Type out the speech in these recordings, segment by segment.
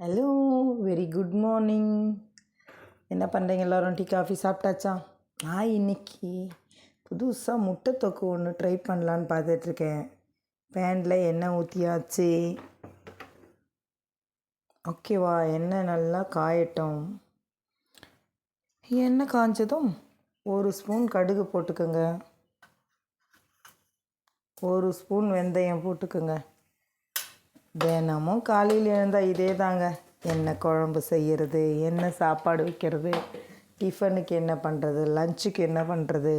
Hello, very good morning. என்ன பண்ணுறீங்க எல்லோரும்? டீ காஃபி சாப்பிட்டாச்சா? நான் இன்னைக்கு புதுசாக முட்டை தொக்கு ஒன்று ட்ரை பண்ணலான்னு பார்த்துட்ருக்கேன். பேனில் எண்ணெய் ஊற்றியாச்சு. ஓகேவா? எண்ணெய் நல்லா காயட்டும். எண்ணெய் காய்ஞ்சதும் ஒரு ஸ்பூன் கடுகு போட்டுக்கோங்க, ஒரு ஸ்பூன் வெந்தயம் போட்டுக்கோங்க. தினமும் காலையில் எழுந்தால் இதே தாங்க. என்ன குழம்பு செய்கிறது, என்ன சாப்பாடு வைக்கிறது, டிஃபனுக்கு என்ன பண்ணுறது, லஞ்சுக்கு என்ன பண்ணுறது,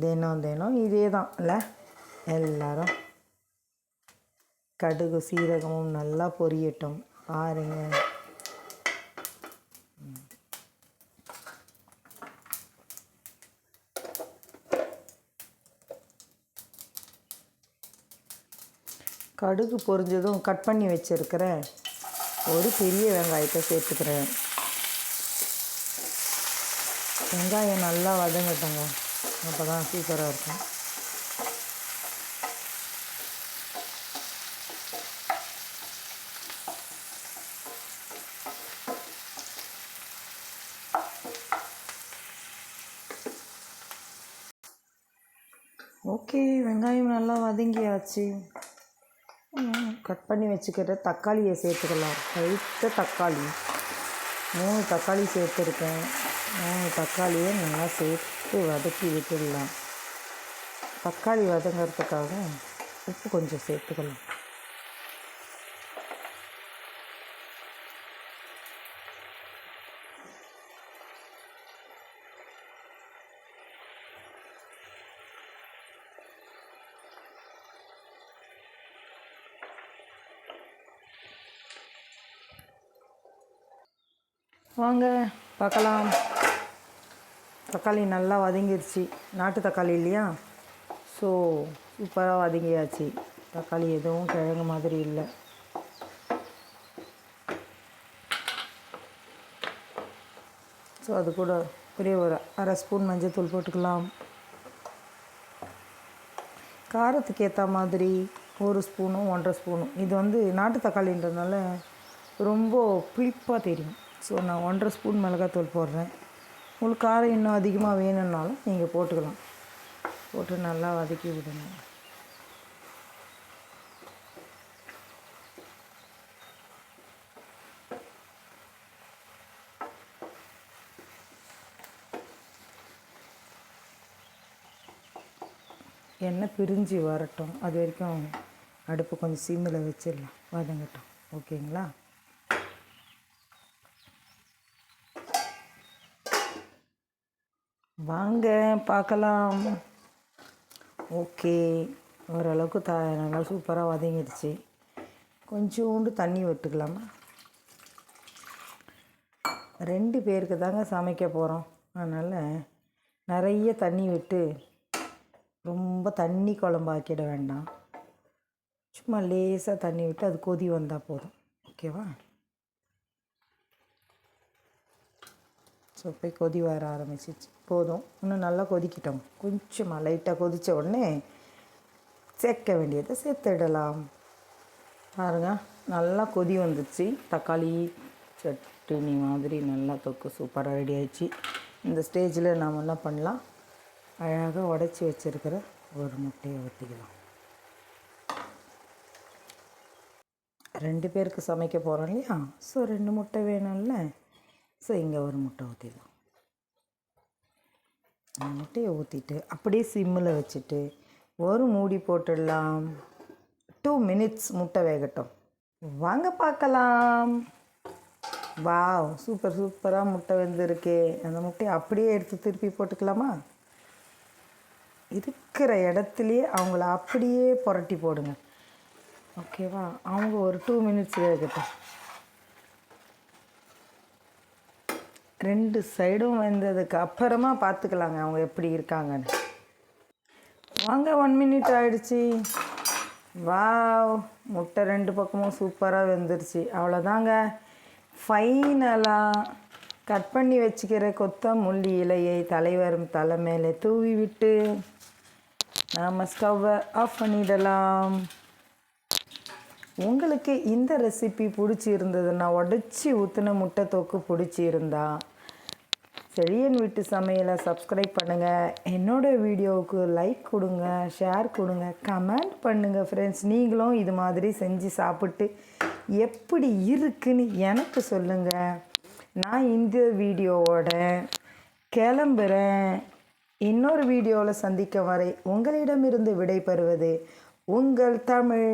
தினம் இதே தான் இல்லை? எல்லாரும் கடுகு சீரகமும் நல்லா பொரியட்டும். பாருங்க, கடுகு பொரிஞ்சதும் கட் பண்ணி வச்சுருக்கிறேன் ஒரு பெரிய வெங்காயத்தை சேர்த்துக்கிறேன். வெங்காயம் நல்லா வதங்கட்டுங்க, அப்போ தான் சூப்பராக இருக்கும். ஓகே, வெங்காயம் நல்லா வதங்கியாச்சு. கட் பண்ணி வச்சுக்கிற தக்காளியை சேர்த்துக்கலாம். பழுத்த தக்காளி 3 தக்காளி சேர்த்துருக்கேன். 3 தக்காளியை நல்லா சேர்த்து வதக்கி விட்டுடலாம். தக்காளி வதங்கிறதுக்காக உப்பு கொஞ்சம் சேர்த்துக்கலாம். வாங்க பார்க்கலாம். தக்காளி நல்லா வதங்கிடுச்சு. நாட்டு தக்காளி இல்லையா, ஸோ சூப்பராக வதங்கியாச்சு. தக்காளி எதுவும் கிழங்கு மாதிரி இல்லை. ஸோ அது கூட ஒரு அரை ஸ்பூன் மஞ்சள் போட்டுக்கலாம். காரத்துக்கு ஏற்ற மாதிரி 1 ஸ்பூனும் 1.5 ஸ்பூனும். இது நாட்டு தக்காளின்றதுனால ரொம்ப புளிப்பாக தெரியும். ஸோ நான் 1.5 ஸ்பூன் மிளகாத்தூள் போடுறேன். உங்களுக்கு காரம் இன்னும் அதிகமாக வேணும்னாலும் நீங்கள் போட்டுக்கலாம். போட்டு நல்லா வதக்கி விடுங்க. எண்ணெய் பிரிஞ்சு வரட்டும், அது வரைக்கும் அடுப்பு கொஞ்சம் சிம்மில் வச்சிடலாம், வதங்கட்டும். ஓகேங்களா? வாங்க பார்க்கலாம். ஓகே, ஓரளவுக்கு நல்லா சூப்பராக வதங்கிடுச்சு. கொஞ்சோண்டு தண்ணி விட்டுக்கலாமா? 2 பேருக்கு தாங்க சமைக்க போகிறோம், அதனால் நிறைய தண்ணி விட்டு ரொம்ப தண்ணி குழம்பாக்கிட வேண்டாம். சும்மா லேசாக தண்ணி விட்டு அது கொதி வந்தால் போதும். ஓகேவா? ஸோ போய் கொதி வர ஆரம்பிச்சிச்சு. போதும், இன்னும் நல்லா கொதிக்கிட்டோம். கொஞ்சமாக லைட்டாக கொதித்த உடனே சேர்க்க வேண்டியதை சேர்த்துடலாம். பாருங்க, நல்லா கொதி வந்துடுச்சு. தக்காளி சட்னி மாதிரி நல்லா தொக்கு சூப்பராக ரெடி ஆயிடுச்சு. இந்த ஸ்டேஜில் நாம் என்ன பண்ணலாம், அழகாக உடச்சி வச்சுருக்கிற ஒரு முட்டையை ஊற்றிக்கலாம். 2 பேருக்கு சமைக்க போகிறோம் இல்லையா, ஸோ 2 முட்டை வேணும்ல. ஸோ இங்கே ஒரு முட்டை ஊற்றிடலாம். முட்டையை ஊற்றிட்டு அப்படியே சிம்மில் வச்சுட்டு ஒரு மூடி போட்டுடலாம். 2 மினிட்ஸ் முட்டை வேகட்டும். வாங்க பார்க்கலாம். வாவ், சூப்பராக முட்டை வெந்திருக்கு. அந்த முட்டையை அப்படியே எடுத்து திருப்பி போட்டுக்கலாமா? இருக்கிற இடத்துலையே அவங்கள அப்படியே புரட்டி போடுங்க. ஓகேவா? அவங்க ஒரு 2 மினிட்ஸ் வேகட்டும். 2 சைடும் வெந்ததுக்கு அப்புறமா பார்த்துக்கலாங்க அவங்க எப்படி இருக்காங்கன்னு. வாங்க, 1 மினிட் ஆகிடுச்சி. வாவ், முட்டை 2 பக்கமும் சூப்பராக வெந்துருச்சு. அவ்வளோதாங்க. ஃபைனலாக கட் பண்ணி வச்சுக்கிற கொத்தமல்லி இலையை தலை மேலே தூவி விட்டு நாம் ஸ்டவ்வை ஆஃப் பண்ணிடலாம். உங்களுக்கு இந்த ரெசிபி பிடிச்சி இருந்ததுன்னா, உடச்சி ஊற்றின முட்டை தொக்கு பிடிச்சி இருந்தா செழியன் வீட்டு சமையலை சப்ஸ்கிரைப் பண்ணுங்கள். என்னோடய வீடியோவுக்கு லைக் கொடுங்க, ஷேர் கொடுங்க, கமெண்ட் பண்ணுங்கள் ஃப்ரெண்ட்ஸ். நீங்களும் இது மாதிரி செஞ்சு சாப்பிட்டு எப்படி இருக்குன்னு எனக்கு சொல்லுங்கள். நான் இந்த வீடியோவோட கிளம்புறேன். இன்னொரு வீடியோவில் சந்திக்க வரை உங்களிடமிருந்து விடைபெறுவது உங்கள் தமிழ்.